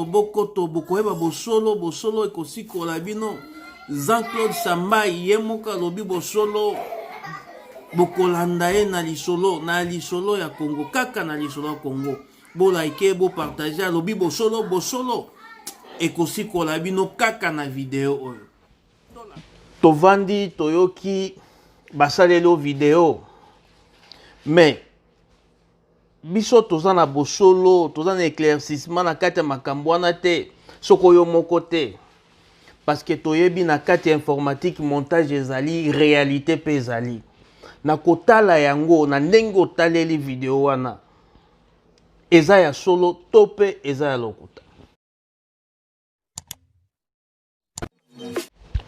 bokoto bokoyeba bosolo ekosikola bino. Jean-Claude Samba yemoka lobi bosolo bokolanda ye na lisolo ya Congo, kaka na lisolo ya Congo. Bo like, bo partager lobi bosolo ekosikola bino kaka na video oyo. Tovandi toyoki basalelo video. Mais biso toza na bosolo, toza na éclaircissement na kati ya makambo wana te, soko yo moko te. Parce que toyebi na kati informatique montage ezali, réalité pe ezali. Na kotala yango, na ndenge otaleli video wana, eza ya solo tope eza ya lokuta.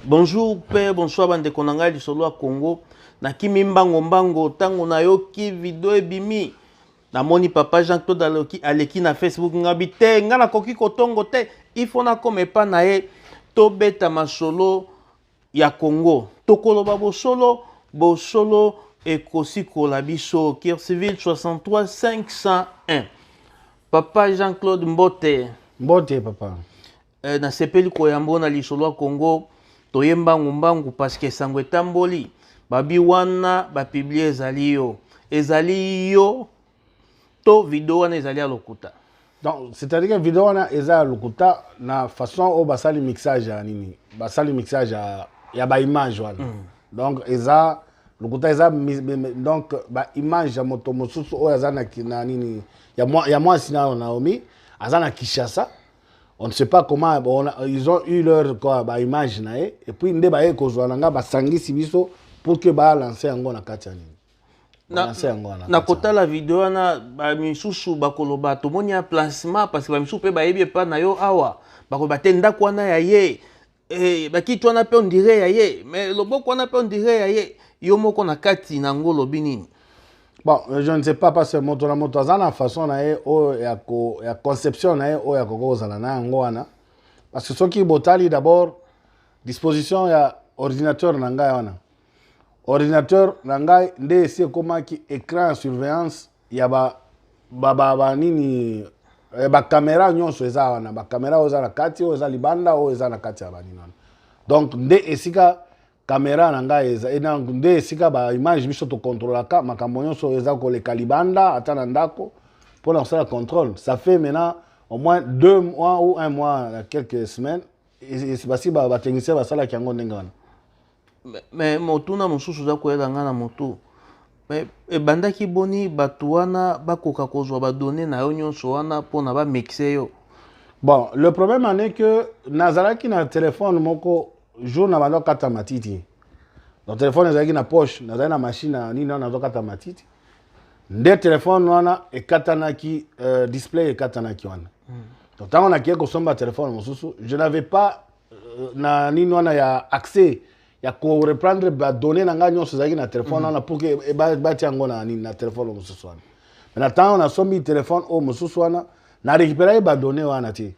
Bonjour père, bonsoir bande konanga du solo à Congo. Na kimi mbango tango na yoki video ebimi. Na moni papa Jean-Claude aleki na Facebook ngabi te, nga na koki kotongo te, il faut na comme pa na ye to beta masolo ya Congo. Tokoloba bosolo ekosi kola biso Kir Civil 63 501. Papa Jean-Claude Mbote papa. Na sepeli koyambo na lisolo ya Congo. Toyemba mbangu parce que sango etamboli babi wana ba publier ezali yo to video wana ezali lokuta. Donc c'est-à-dire que vidéo wana ezali lokuta na façon au basali mixage ya nini, basali mixage ya ba image wana. Donc eza lokuta eza donc ba image ya moto mosusu o ezana na nini ya moi sina Naomi azana Kinshasa. On ne sait pas comment ils ont eu leur image et puis nde ba ekozwananga basangisi biso pour que ba lancer yango na kati yango na kota la vidéo na ba misusu bakoloba to moni ya placement parce que ba misusu pe ba yebi pa na yo awa bakoloba te ndako wana ya ye bakiti wana pe on dirait ya ye mais loboko wana pe on dirait ya ye yo moko na kati na ngolo binini. Bon, je ne sais pas parce que moto azana façon na ye o ya conception na ye o ya kokozala na yango wana parce que soki botali d'abord disposition ya ordinateur na ngai wana. Ordinateur na ngai nde esi ekomaki écran surveillance ya ba nini ba caméra nyonso eza wana, ba caméra oza na kati o eza libanda o eza na kati ya banini wana. Donc nde esika caméra nanga eza et donc nde esika ba image biso to contrôlaka makambo nyonso eza ko le kalibanda ata na ndako pour lancer le contrôle. Ça fait maintenant au moins 2 mois ou 1 mois, quelques semaines et c'est parce que ba technicien ba sala kiango ndengana. Mais motuna mususu za koyela ngana moto. Mais ebandaki boni batu wana bakoka kozwa ba données na yo nyonso wana pona ba mixer yo. Bon, le problème en est que nazalaki na téléphone moko jour na bando kata matiti. Donc téléphone ezalaki na poche, nazali na machine na nini na kata matiti. Nde téléphone wana ekatanaki display ekatanaki wana. Donc tant on a kieko somba téléphone mosusu, je n'avais pas na nini wana ya accès ya ko reprendre ba données na nga nyonso ezalaki na téléphone wana pour que ba tiango na nini na téléphone mosusu wana. Mais tant on a sombi téléphone au mosusu wana na récupérer ba données wana ti.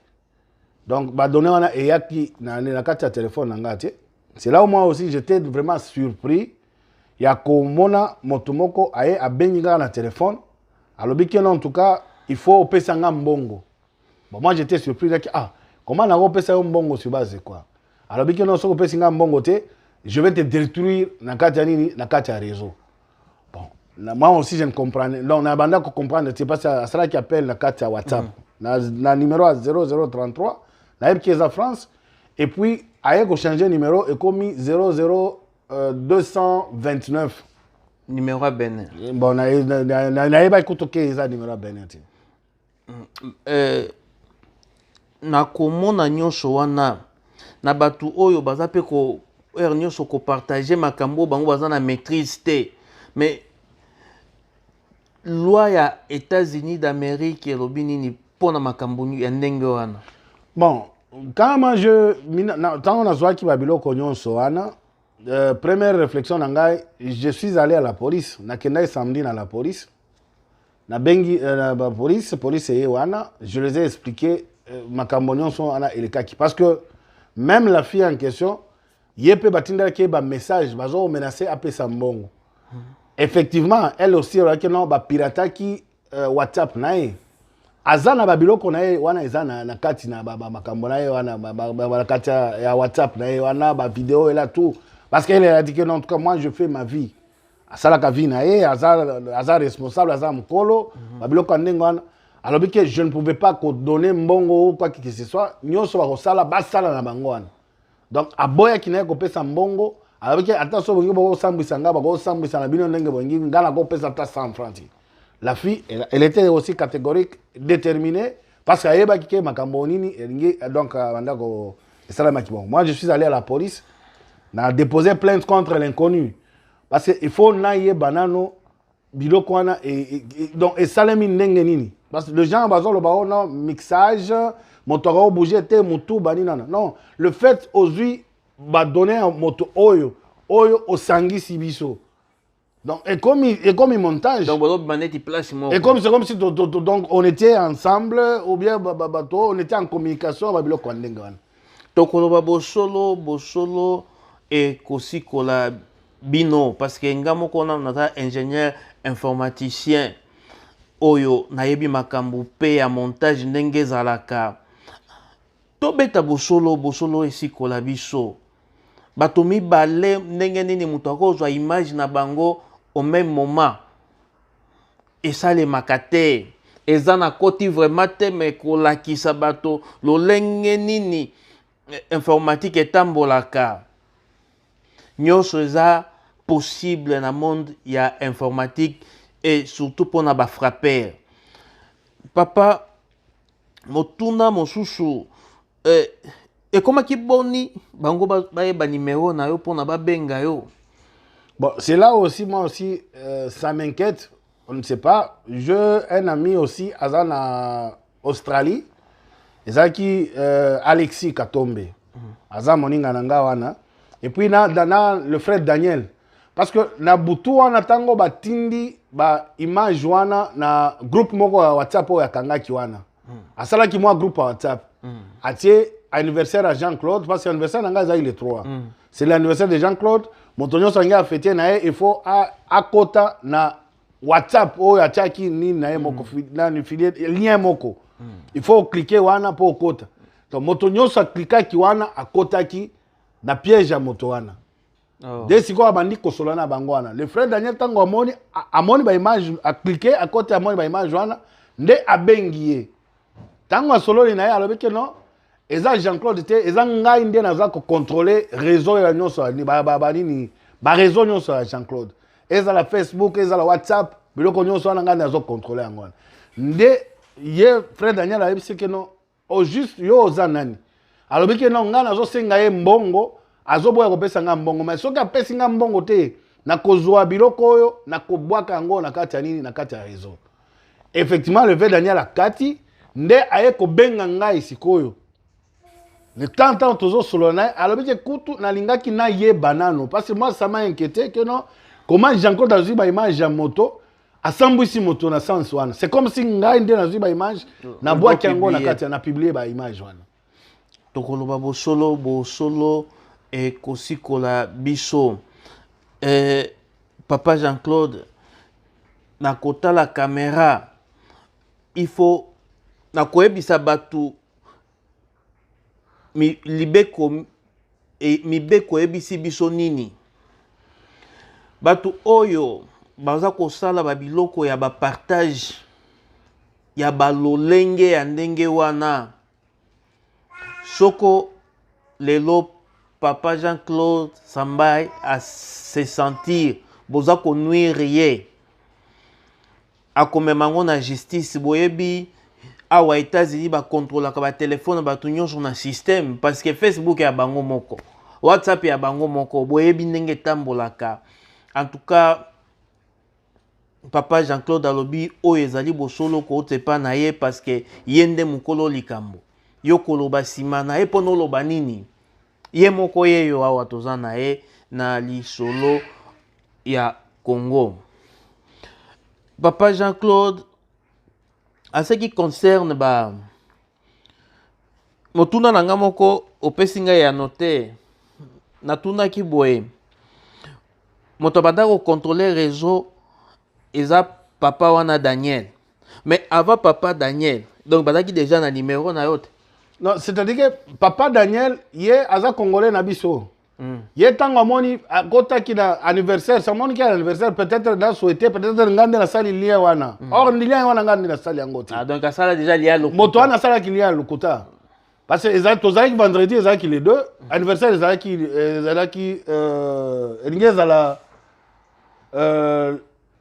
Donc ba données wana eyaki na kati ya téléphone na nga ti. C'est là où moi aussi j'étais vraiment surpris. Il y a komona motomoko aye abenga na téléphone. Alobi que non en tout cas, il faut pesa nga mbongo. Bon moi j'étais surpris like comment na pesa yo mbongo sur base quoi. Alobi que non so pesa nga mbongo te, je vais te détruire na kati ya nini na kati ya réseau. Bon, moi aussi je ne comprenais. Donc na banda ko comprendre c'est pas ça cela qui appelle la kati ya WhatsApp. Na numéro 0033 na Keza France et puis aye ko changer numéro et commis 00229 numéro à Benin. Bon na ba kutoke eza numéro à Benin. Na komona nyonso wana na batu oyo baza pe ko nyonso ko partager makambo bango baza na maîtrise te. Mais loi ya États-Unis d'Amérique elobi nini pona makambo ya ndenge wana. Bon, quand moi tant on a zoa ki babilo ko nyonso wana, première réflexion nangai, je suis allé à la police, na kendai samedi na la police. Na bengi la police e wana, je les ai expliqué makambo nyonso wana elekaki parce que même la fille en question, yepe batinda ke ba message bazo menacer apesa mbongo. Effectivement, elle aussi elle a que non ba pirataki WhatsApp nae. azana babiloko na ye wana eza na kati na makambo na ye wana na kati ya WhatsApp na ye wana ba vidéo et là tout parce qu'elle a dit que non, en tout cas moi je fais ma vie asalaka vie na ye aza responsable aza mukolo babiloko ndenge wana alors que je ne pouvais pas donner mbongo ou quoi que ce soit nyonso ba kosala basala na bango wana donc aboya kinaye kopesa mbongo alors que attention bongi boko sambisa nga bako sambisa na bino ndenge bongi ngana ko pesa ta 100 francs. La fille, elle était aussi catégorique, déterminée, parce qu'elle a quitté ma cambonini, donc, moi, je suis allé à la police, j'ai déposé plainte contre l'inconnu. Parce qu'il faut naïe banano, bilokwana, donc, et salami nengenini. Parce que les gens, non, mixage, moto bouger, moto, baninana. Non, le fait, aujourd'hui, donner un moto oyo au sangi sibiso. Donc, et comme il montage. Donc, et comme c'est comme si donc, on était ensemble, ou bien on était en communication avec le Kwandengan. Donc, on va bosolo et kosikola bino, parce que ngamo kona nata ingénieur informaticien, oyo nayebi makambu pe ya montage ndenge zalaka. To beta bosolo esikola biso. Bato mibale ndenge nini mutu akozwa image na bango au même moment. Et ça les makate. Et ça na koti vraiment te me kolakisa bato lolenge nini informatique etambolaka. Nyonso eza possible na monde ya informatique et surtout pour na ba frapper. Papa motuna mosusu et comment qui boni bango ba numéro na yo pour na ba benga yo. Bon, c'est là aussi, moi aussi, ça m'inquiète. On ne sait pas. J'ai un ami aussi, en Australie, qui Alexis Katombe. Azan moninga nanga wana. Et puis, le frère Daniel. Parce que na butu wana tango batindi ba image wana na groupe moko wa WhatsApp ya kangaki wana. Asala ki moi groupe WhatsApp. Atie anniversaire à Jean-Claude parce que l'anniversaire nanga il est 3. C'est l'anniversaire de Jean-Claude. Motonyo sanga a fêté na il faut à kota na WhatsApp o ya chaki ni na moko na ni filière lien moko. Il faut cliquer wana pour kota. Donc motonyo sa cliquer ki wana a kota ki na piège à moto wana. Dès siko abandi kosola na bango wana. Le frère Daniel tango amoni ba image a cliquer à côté amoni ba image wana nde abengiye. Tango solo ni na ya alobi ke non. Eza Jean-Claude te eza ngai nde naza ko contrôler réseau ya nyonso ni ba réseau nyonso ya Jean-Claude. Eza la Facebook, eza la WhatsApp, biloko nyonso wana ngai nazo contrôler yango. Nde ye frère Daniel a dit que non au juste yo oza nani. Alobi ke non ngai nazo senga ye mbongo, azoboya kopesa nga mbongo, mais soki apesi nga mbongo te na kozwa biloko oyo na kobwaka yango na kati ya nini na kati ya réseau. Effectivement le frère Daniel akati nde aye ko benga ngai sikoyo. Le temps toujours solo na alors que kutu na lingaki na ye banano parce que moi ça m'a inquiété que non comment Jean-Claude a vu ba image ya moto asambwisi moto na sens wana c'est comme si ngai nde na vu ba image na boa kango na kati na publier ba image wana tokoloba bosolo et kosikola biso papa Jean-Claude na kota la caméra il faut na koyebisa batu mibeko ebisi biso nini batu oyo baza kosala babiloko ya bapartage ya balolenge ya ndenge wana soko lelo papa Jean-Claude Sambai a se sentir boza konuire ye akomemango na justice boyebi awa États-Unis ba contrôlaka ba téléphone ba tunyo sur un système parce que Facebook ya bango moko WhatsApp ya bango moko boyebi ndenge tambolaka en tout cas papa Jean-Claude alobi oyo ezali bosolo ko tepa na ye parce que yende mukolo likambo yokolo basima na ye pono loba nini ye moko yeyo awa toza na ye na lisolo ya Congo. Papa Jean-Claude, en ce qui concerne ba motuna nanga moko opesinga ya note natuna ki boye moto banda ko contrôler réseau eza papa wana Daniel Mais avant Papa Daniel, donc bazaki déjà na numéro na yote. Non, c'est-à-dire que Papa Daniel, il est aza congolais na biso. Il est tant moni à côté qui na anniversaire, ça moni qui a anniversaire peut-être dans souhaité peut-être ngande na sali lié wana. Or lié wana ngande na sali ngoti. Ah donc ça déjà lié à l'autre. Moto wana sala qui lié à l'okota. Parce que exact tozaki vendredi ezaki les deux, anniversaire ezaki ngeza la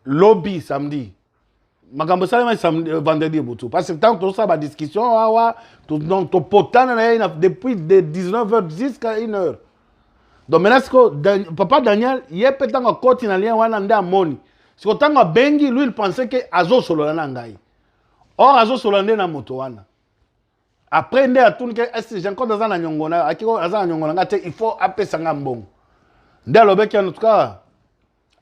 lobby samedi. Makambo salama samedi vendredi butu. Parce que tant que ça ba discussion awa donc to potana na depuis de 19h jusqu'à 1h. Donc maintenant Papa Daniel il peut tant côté na lien wana nda moni. Si tant bengi lui il pensait que azo solo na ngai. Or azo solo na moto wana. Après nde atuni que est-ce que j'ai encore dans un nyongona akiko aza nyongona ngate il faut appeler sanga mbongo. Nde alobeki en tout cas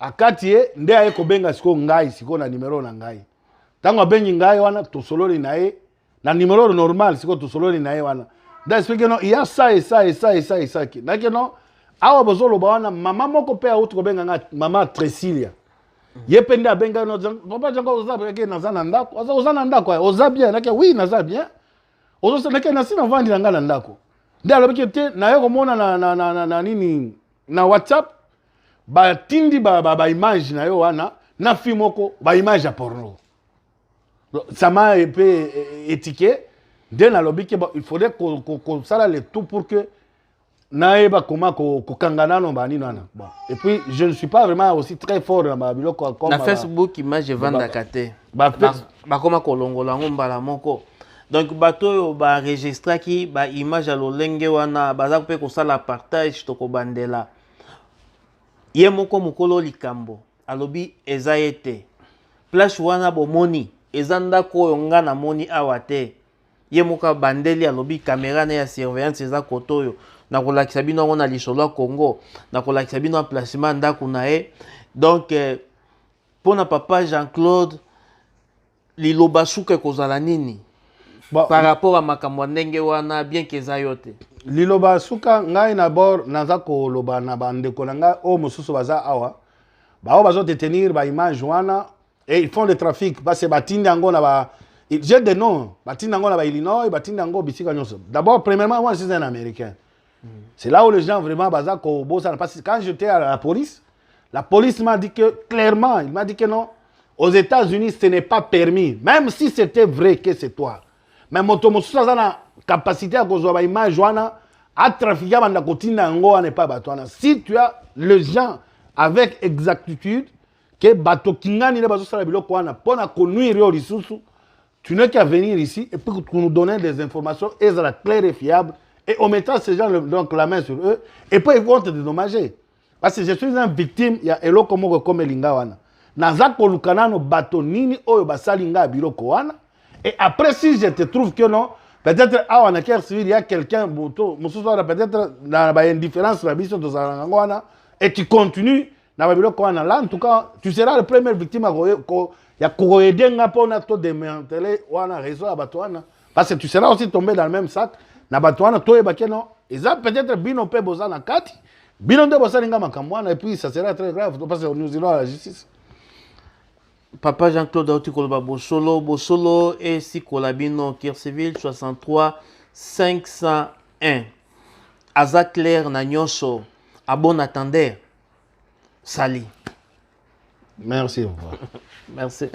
akati nde aye ko benga siko ngai siko na numéro na ngai. Tango bengi ngai wana to sololi na ye na numéro normal siko to sololi na ye wana. Nde explique non il y a ça et ça et ça et ça et ça qui. Na que non awa bozolo ba wana mama moko pe auto ko benga nga mama Tresilia. Ye pende abenga no papa jango oza ke na zana ndako. Oza na ndako oza bien na que oui na za bien. Ozo se na sina vandi na ngala ndako. Nde alobeki te na yo komona na nini na WhatsApp ba tindi ba image na yo wana na filmoko ba image ya porno. Ça m'a étiqueté. Dès la lobby il faudrait qu'on ça le tout pour que naeba comment ko kangana no bani nana. Bon. Et puis je ne suis pas vraiment aussi très fort dans ma biloko comme na Facebook image vanda kate. Ba comment kolongola ngombala moko. Donc bato ba enregistrer ki ba image à lolenge wana baza pe ko sala partage to ko bandela. Ye moko mukolo likambo alobi ezayete. Place wana bomoni ezanda ko yonga na moni awate. Ye moko bandeli alobi caméra na ya surveillance eza kotoyo na ko lakisa bino ngona lisolo Congo na ko lakisa bino placement ndako na e. Donc pona papa Jean-Claude liloba suke kozala nini? Bon, par rapport à makambo ndenge wana bien kezayote liloba suka ngai na bord naza ko loba na bande ko nga o mususu baza awa ba o bazo détenir ba image wana et ils font le trafic parce que batinda ngo na ba j'ai des noms batinda ngo na ba Illinois batinda ngo bisika nyonso. D'abord premièrement moi je suis un américain. C'est là où les gens vraiment baza ko bossa parce que quand j'étais à la police m'a dit que clairement il m'a dit que non aux États-Unis ce n'est pas permis même si c'était vrai que c'est toi. Mais moto mosusu aza na capacité à kozwa ba image wana à trafiquer banda kotinda ngo wana pas bato wana. Si tu as les gens avec exactitude que bato kingani ne bazo sala biloko wana pona konuire yo lisusu, tu n'as qu'à venir ici et puis nous donner des informations claires et fiables et on mettra ces gens donc la main sur eux et puis ils vont te dédommager. Parce que je suis une victime ya eloko moko comme linga wana. Naza kolukana no bato nini oyo basali nga biloko wana. Et après, si je te trouve que non, peut-être à en acquérir civil, il y a quelqu'un, peut-être dans l'indifférence, et tu continues, là, en tout cas, tu seras la première victime à aider à te démanteler réseau à Batouana. Parce que tu seras aussi tombé dans le même sac. Na Batouana, toi et Bakeno, ils ont peut-être bino pe bozana kati, bino de bosalinga makamwana, et puis ça sera très grave, parce que nous irons à la justice. Papa Jean-Claude Auti Koloba Bosolo et si Kolabino Kirceville 63 501. Aza Claire Nanyonso. A bon attendeur. Sali. Merci. Merci.